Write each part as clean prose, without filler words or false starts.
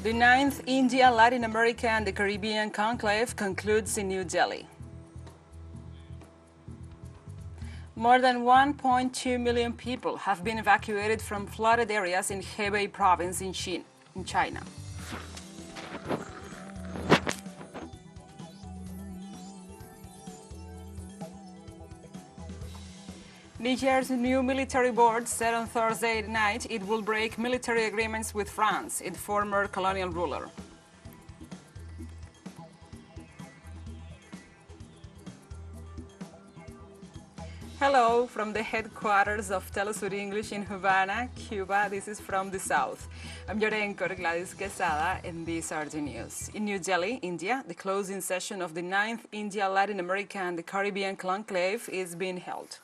The 9th India-Latin America and the Caribbean Conclave concludes in New Delhi. More than 1.2 million people have been evacuated from flooded areas in Hebei province in China. Niger's new military board said on Thursday night it will break military agreements with France, its former colonial ruler. Hello from the headquarters of teleSUR English in Havana, Cuba. This is from the south. I'm your anchor, Gladys Quesada, and these are the news. In New Delhi, India, the closing session of the 9th India-Latin America and the Caribbean Conclave is being held.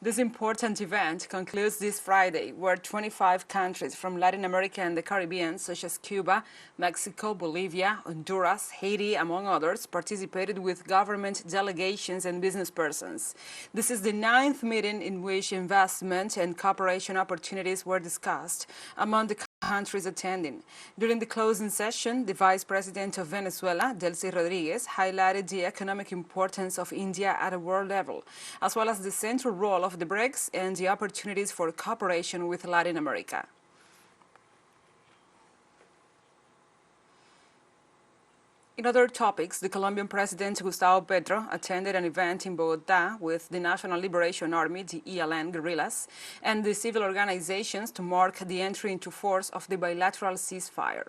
This important event concludes this Friday, where 25 countries from Latin America and the Caribbean, such as Cuba, Mexico, Bolivia, Honduras, Haiti, among others, participated with government delegations and business persons. This is the 9th meeting in which investment and cooperation opportunities were discussed among the countries attending. During the closing session, the Vice President of Venezuela, Delcy Rodriguez, highlighted the economic importance of India at a world level, as well as the central role of the BRICS and the opportunities for cooperation with Latin America. In other topics, the Colombian President Gustavo Petro attended an event in Bogotá with the National Liberation Army, the ELN guerrillas, and the civil organizations to mark the entry into force of the bilateral ceasefire.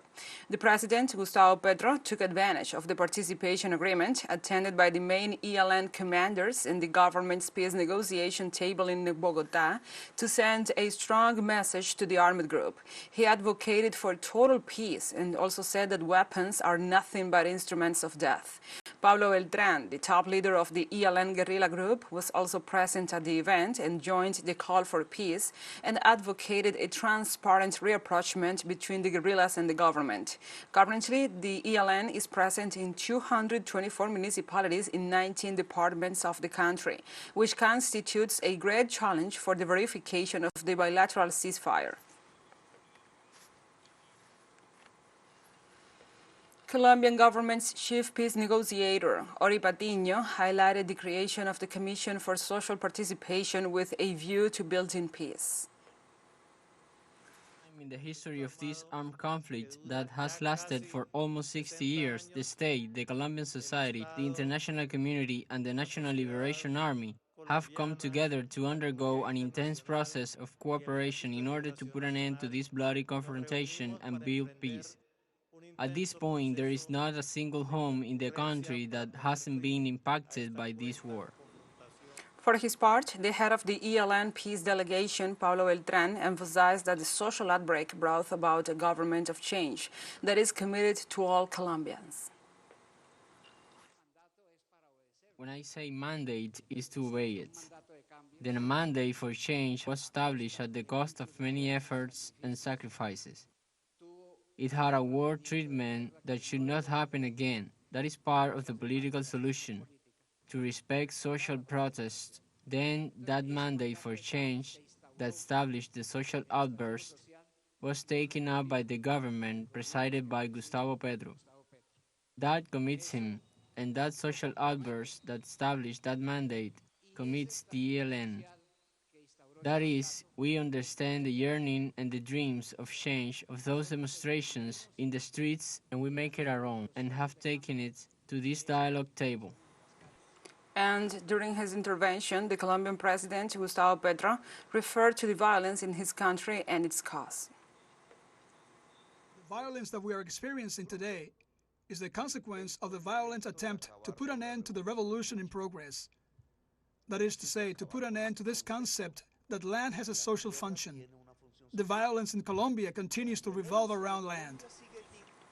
The President, Gustavo Petro, took advantage of the participation agreement attended by the main ELN commanders in the government's peace negotiation table in Bogotá to send a strong message to the armed group. He advocated for total peace and also said that weapons are nothing but instruments of death. Pablo Beltrán, the top leader of the ELN guerrilla group, was also present at the event and joined the call for peace and advocated a transparent rapprochement between the guerrillas and the government. Currently, the ELN is present in 224 municipalities in 19 departments of the country, which constitutes a great challenge for the verification of the bilateral ceasefire. Colombian government's chief peace negotiator, Ori Patiño, highlighted the creation of the Commission for Social Participation with a view to building peace. In the history of this armed conflict that has lasted for almost 60 years, the state, the Colombian society, the international community, and the National Liberation Army have come together to undergo an intense process of cooperation in order to put an end to this bloody confrontation and build peace. At this point, there is not a single home in the country that hasn't been impacted by this war. For his part, the head of the ELN peace delegation, Pablo Beltrán, emphasized that the social outbreak brought about a government of change that is committed to all Colombians. When I say mandate, is to obey it. Then a mandate for change was established at the cost of many efforts and sacrifices. It had a war treatment that should not happen again. That is part of the political solution, to respect social protest. Then that mandate for change that established the social outburst was taken up by the government presided by Gustavo Petro. That commits him, and that social outburst that established that mandate commits the ELN. That is, we understand the yearning and the dreams of change of those demonstrations in the streets, and we make it our own and have taken it to this dialogue table. And during his intervention, the Colombian President, Gustavo Petro, referred to the violence in his country and its cause. The violence that we are experiencing today is the consequence of the violent attempt to put an end to the revolution in progress. That is to say, to put an end to this concept that land has a social function. The violence in Colombia continues to revolve around land.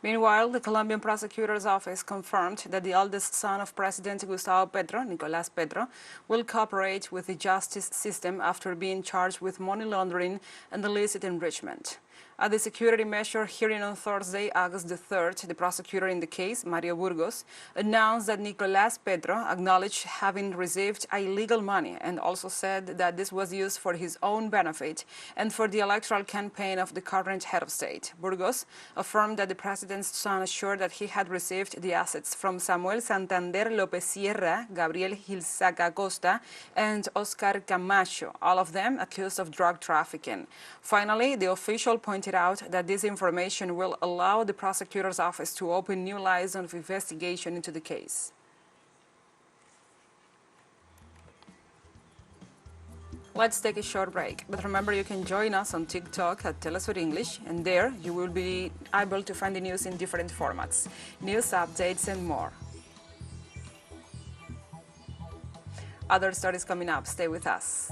Meanwhile, the Colombian prosecutor's office confirmed that the eldest son of President Gustavo Petro, Nicolás Petro, will cooperate with the justice system after being charged with money laundering and illicit enrichment. At the security measure hearing on Thursday, August the 3rd, the prosecutor in the case, Mario Burgos, announced that Nicolás Petro acknowledged having received illegal money and also said that this was used for his own benefit and for the electoral campaign of the current head of state. Burgos affirmed that the president's son assured that he had received the assets from Samuel Santander López Sierra, Gabriel Gilzaca Costa, and Oscar Camacho, all of them accused of drug trafficking. Finally, the official pointed out that this information will allow the prosecutor's office to open new lines of investigation into the case. Let's take a short break, but remember you can join us on TikTok at teleSUR English, and there you will be able to find the news in different formats, news updates and more. Other stories coming up, stay with us.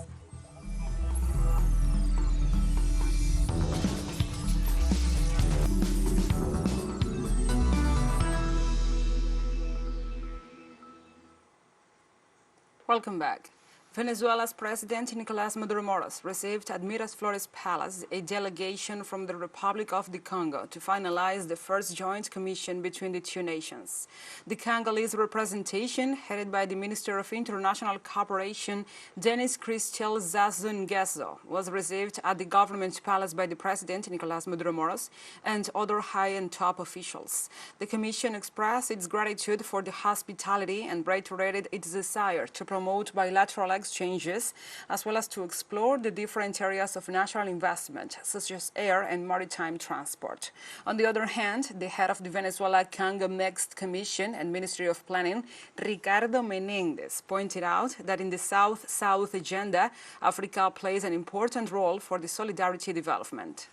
Welcome back. Venezuela's President Nicolás Maduro Moros received at Miraflores Palace a delegation from the Republic of the Congo to finalize the first joint commission between the two nations. The Congolese representation, headed by the Minister of International Cooperation, Denis Christel Sassou Nguesso, was received at the government palace by the President Nicolás Maduro Moros and other high and top officials. The commission expressed its gratitude for the hospitality and reiterated its desire to promote bilateral exchanges, as well as to explore the different areas of national investment, such as air and maritime transport. On the other hand, the head of the Venezuela-Congo Mixed Commission and Ministry of Planning, Ricardo Menendez, pointed out that in the South-South agenda, Africa plays an important role for the solidarity development.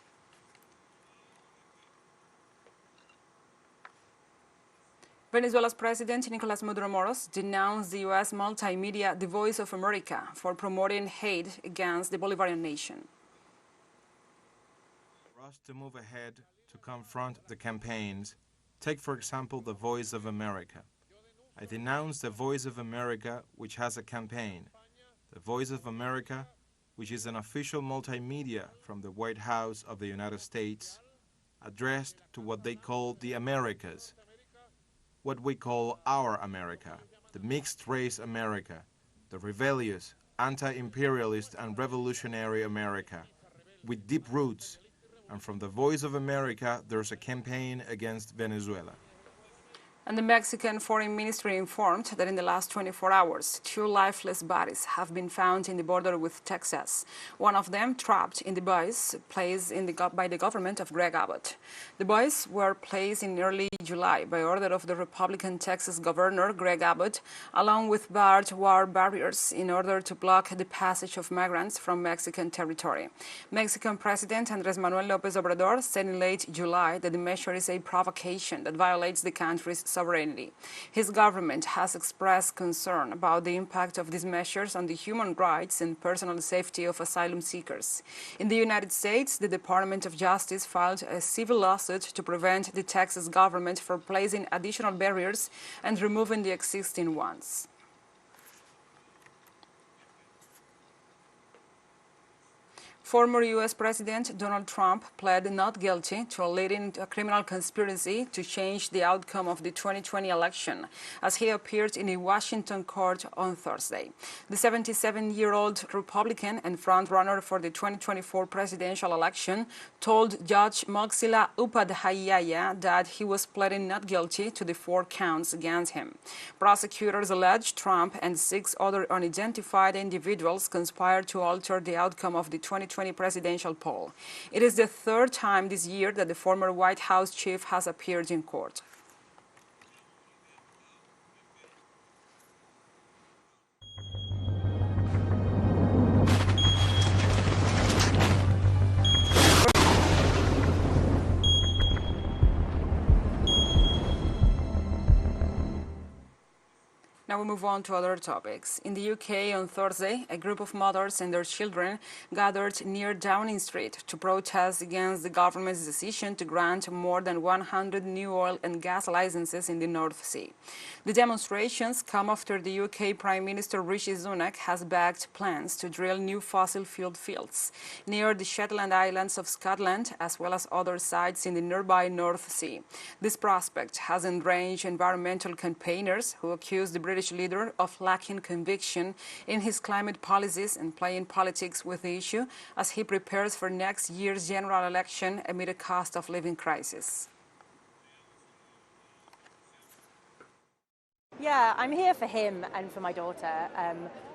Venezuela's President Nicolás Maduro Moros denounced the U.S. multimedia The Voice of America for promoting hate against the Bolivarian nation. For us to move ahead to confront the campaigns, take for example The Voice of America. I denounce The Voice of America, which has a campaign. The Voice of America, which is an official multimedia from the White House of the United States, addressed to what they call the Americas, what we call our America, the mixed-race America, the rebellious, anti-imperialist and revolutionary America, with deep roots. And from the Voice of America, there's a campaign against Venezuela. And the Mexican Foreign Ministry informed that in the last 24 hours, 2 lifeless bodies have been found in the border with Texas. One of them trapped in the boys placed by the government of Greg Abbott. The boys were placed in early July by order of the Republican Texas Governor Greg Abbott, along with barbed wire barriers in order to block the passage of migrants from Mexican territory. Mexican President Andrés Manuel López Obrador said in late July that the measure is a provocation that violates the country's sovereignty. His government has expressed concern about the impact of these measures on the human rights and personal safety of asylum seekers. In the United States, the Department of Justice filed a civil lawsuit to prevent the Texas government from placing additional barriers and removing the existing ones. Former U.S. President Donald Trump pled not guilty to a leading criminal conspiracy to change the outcome of the 2020 election, as he appeared in a Washington court on Thursday. The 77-year-old Republican and frontrunner for the 2024 presidential election told Judge Moxila Upadhyaya that he was pleading not guilty to the 4 counts against him. Prosecutors allege Trump and 6 other unidentified individuals conspired to alter the outcome of the 2020 presidential poll. It is the 3rd time this year that the former White House chief has appeared in court. Now we move on to other topics. In the UK on Thursday, a group of mothers and their children gathered near Downing Street to protest against the government's decision to grant more than 100 new oil and gas licenses in the North Sea. The demonstrations come after the UK Prime Minister Rishi Sunak has backed plans to drill new fossil fuel fields near the Shetland Islands of Scotland, as well as other sites in the nearby North Sea. This prospect has enraged environmental campaigners who accuse the British leader of lacking conviction in his climate policies and playing politics with the issue as he prepares for next year's general election amid a cost of living crisis. Yeah, I'm here for him and for my daughter.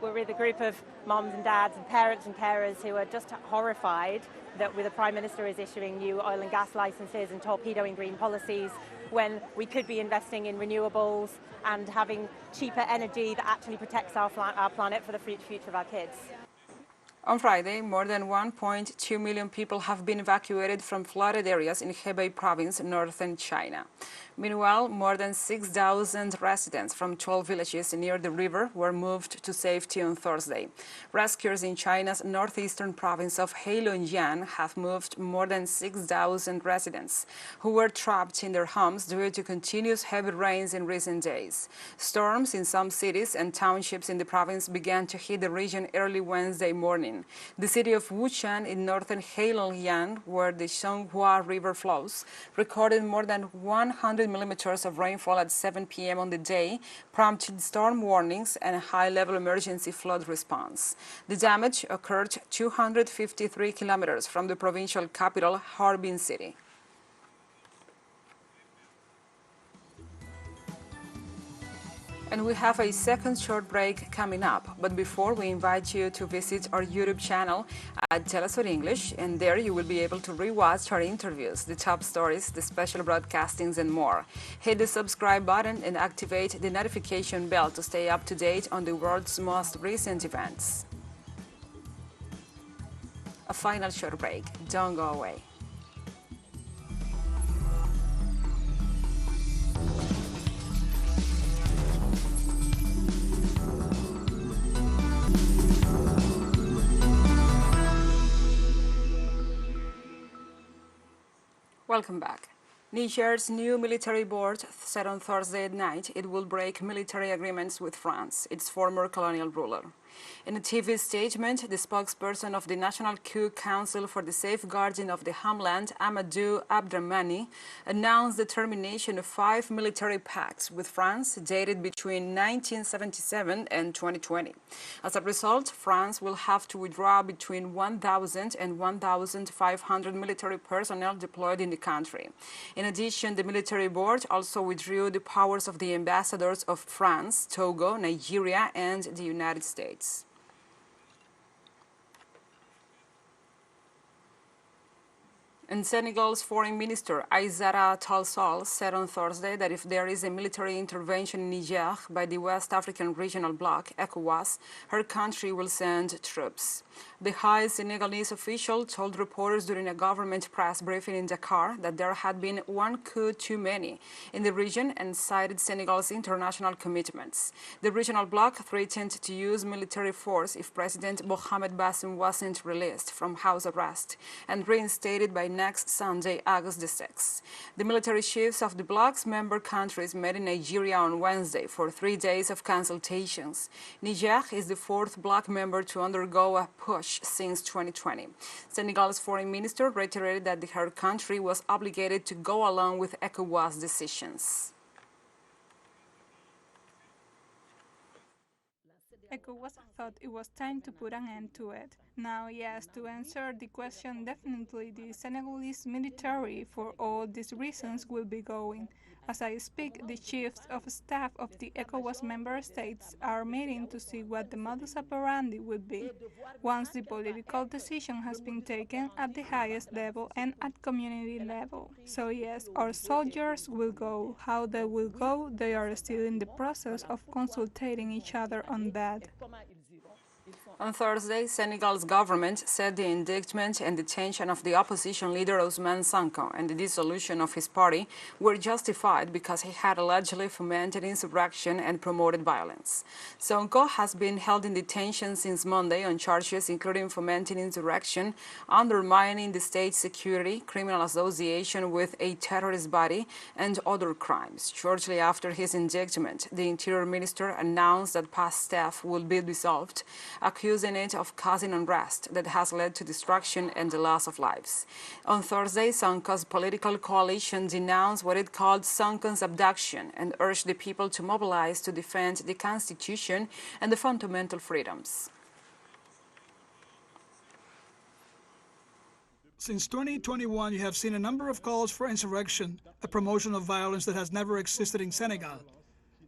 We're with a group of moms and dads and parents and carers who are just horrified that the Prime Minister is issuing new oil and gas licenses and torpedoing green policies when we could be investing in renewables and having cheaper energy that actually protects our planet for the future of our kids. On Friday, more than 1.2 million people have been evacuated from flooded areas in Hebei province, northern China. Meanwhile, more than 6,000 residents from 12 villages near the river were moved to safety on Thursday. Rescuers in China's northeastern province of Heilongjiang have moved more than 6,000 residents who were trapped in their homes due to continuous heavy rains in recent days. Storms in some cities and townships in the province began to hit the region early Wednesday morning. The city of Wuchang in northern Heilongjiang, where the Xianghua River flows, recorded more than 100 millimeters of rainfall at 7 p.m. on the day, prompted storm warnings and a high-level emergency flood response. The damage occurred 253 kilometers from the provincial capital, Harbin City. And we have a second short break coming up. But before, we invite you to visit our YouTube channel at teleSUR English, and there you will be able to rewatch our interviews, the top stories, the special broadcastings, and more. Hit the subscribe button and activate the notification bell to stay up to date on the world's most recent events. A final short break. Don't go away. Welcome back. Niger's new military board said on Thursday night it will break military agreements with France, its former colonial ruler. In a TV statement, the spokesperson of the National Coup Council for the Safeguarding of the Homeland, Amadou Abdrahmani, announced the termination of 5 military pacts with France dated between 1977 and 2020. As a result, France will have to withdraw between 1,000 and 1,500 military personnel deployed in the country. In addition, the military board also withdrew the powers of the ambassadors of France, Togo, Nigeria, and the United States. And Senegal's Foreign Minister Aïssata Tall Sall said on Thursday that if there is a military intervention in Niger by the West African Regional Bloc, ECOWAS, her country will send troops. The high Senegalese official told reporters during a government press briefing in Dakar that there had been one coup too many in the region and cited Senegal's international commitments. The regional bloc threatened to use military force if President Mohamed Bazoum wasn't released from house arrest and reinstated by next Sunday, August the 6th. The military chiefs of the bloc's member countries met in Nigeria on Wednesday for 3 days of consultations. Niger is the 4th bloc member to undergo a push since 2020. Senegal's foreign minister reiterated that her country was obligated to go along with ECOWAS decisions. ECOWAS thought it was time to put an end to it. Now, yes, to answer the question, definitely the Senegalese military, for all these reasons, will be going. As I speak, the chiefs of staff of the ECOWAS member states are meeting to see what the modus operandi would be once the political decision has been taken at the highest level and at community level. So yes, our soldiers will go. How they will go, they are still in the process of consulting each other on that. On Thursday, Senegal's government said the indictment and detention of the opposition leader Ousmane Sonko and the dissolution of his party were justified because he had allegedly fomented insurrection and promoted violence. Sonko has been held in detention since Monday on charges including fomenting insurrection, undermining the state's security, criminal association with a terrorist body, and other crimes. Shortly after his indictment, the Interior Minister announced that PASTEF will be dissolved, accusing it of causing unrest that has led to destruction and the loss of lives. On Thursday, Sonko's political coalition denounced what it called Sonko's abduction and urged the people to mobilize to defend the Constitution and the fundamental freedoms. Since 2021, you have seen a number of calls for insurrection, a promotion of violence that has never existed in Senegal.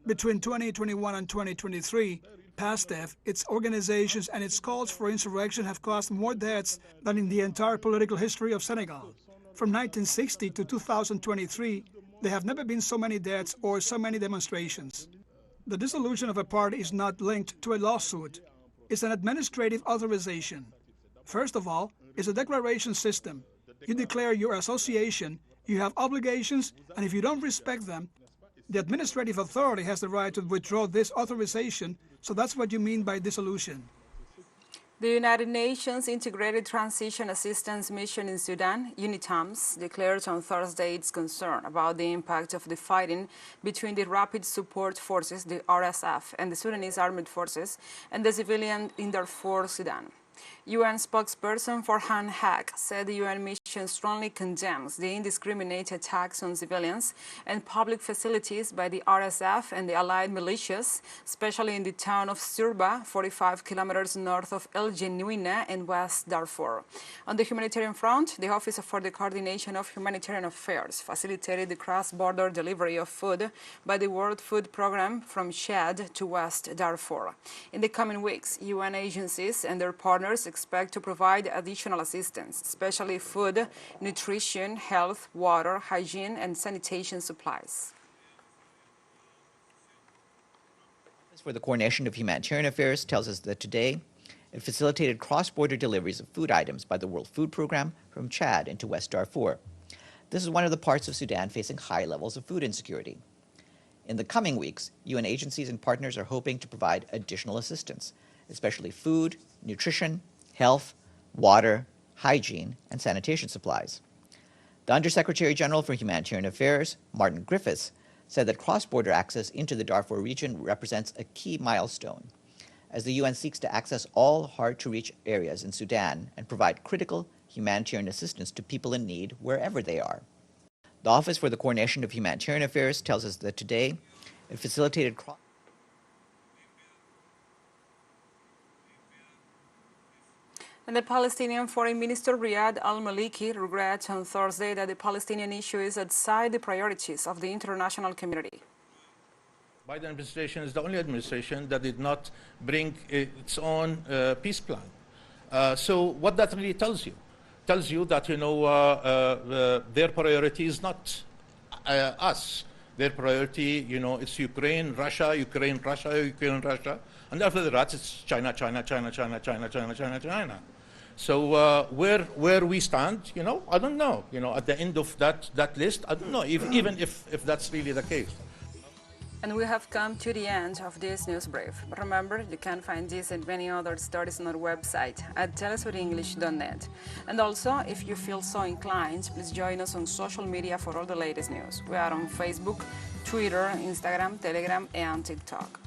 Between 2021 and 2023, PASTEF, its organizations and its calls for insurrection have caused more deaths than in the entire political history of Senegal. From 1960 to 2023, there have never been so many deaths or so many demonstrations. The dissolution of a party is not linked to a lawsuit. It's an administrative authorization. First of all, it's a declaration system. You declare your association, you have obligations, and if you don't respect them, the administrative authority has the right to withdraw this authorization, so that's what you mean by dissolution. The United Nations Integrated Transition Assistance Mission in Sudan, UNITAMS, declared on Thursday its concern about the impact of the fighting between the Rapid Support Forces, the RSF, and the Sudanese Armed Forces, and the civilians in Darfur, Sudan. UN spokesperson Farhan Haq said the UN mission strongly condemns the indiscriminate attacks on civilians and public facilities by the RSF and the allied militias, especially in the town of Surba, 45 kilometers north of El Genuina in West Darfur. On the humanitarian front, the Office for the Coordination of Humanitarian Affairs facilitated the cross-border delivery of food by the World Food Programme from Chad to West Darfur. In the coming weeks, UN agencies and their partners expect to provide additional assistance, especially food, nutrition, health, water, hygiene, and sanitation supplies. For the Coordination of Humanitarian Affairs tells us that today it facilitated cross-border deliveries of food items by the World Food Programme from Chad into West Darfur. This is one of the parts of Sudan facing high levels of food insecurity. In the coming weeks, UN agencies and partners are hoping to provide additional assistance, especially food, nutrition, health, water, hygiene, and sanitation supplies. The Undersecretary General for Humanitarian Affairs, Martin Griffiths, said that cross-border access into the Darfur region represents a key milestone, as the UN seeks to access all hard-to-reach areas in Sudan and provide critical humanitarian assistance to people in need wherever they are. The Office for the Coordination of Humanitarian Affairs tells us that today it facilitated And the Palestinian Foreign Minister Riyad al-Maliki regrets on Thursday that the Palestinian issue is outside the priorities of the international community. Biden administration is the only administration that did not bring its own peace plan. So what that really tells you that, their priority is not us. Their priority, it's Ukraine, Russia, Ukraine, Russia, Ukraine, Russia. And after that, it's China, China, China, China, China, China, China, China. So where we stand, I don't know. At the end of that list, I don't know, even if that's really the case. And we have come to the end of this news brief. But remember, you can find this and many other stories on our website at telesurenglish.net. And also, if you feel so inclined, please join us on social media for all the latest news. We are on Facebook, Twitter, Instagram, Telegram, and TikTok.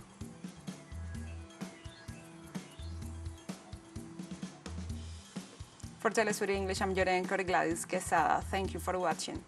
For TeleSUR English, I'm your anchor, Gladys Quesada. Thank you for watching.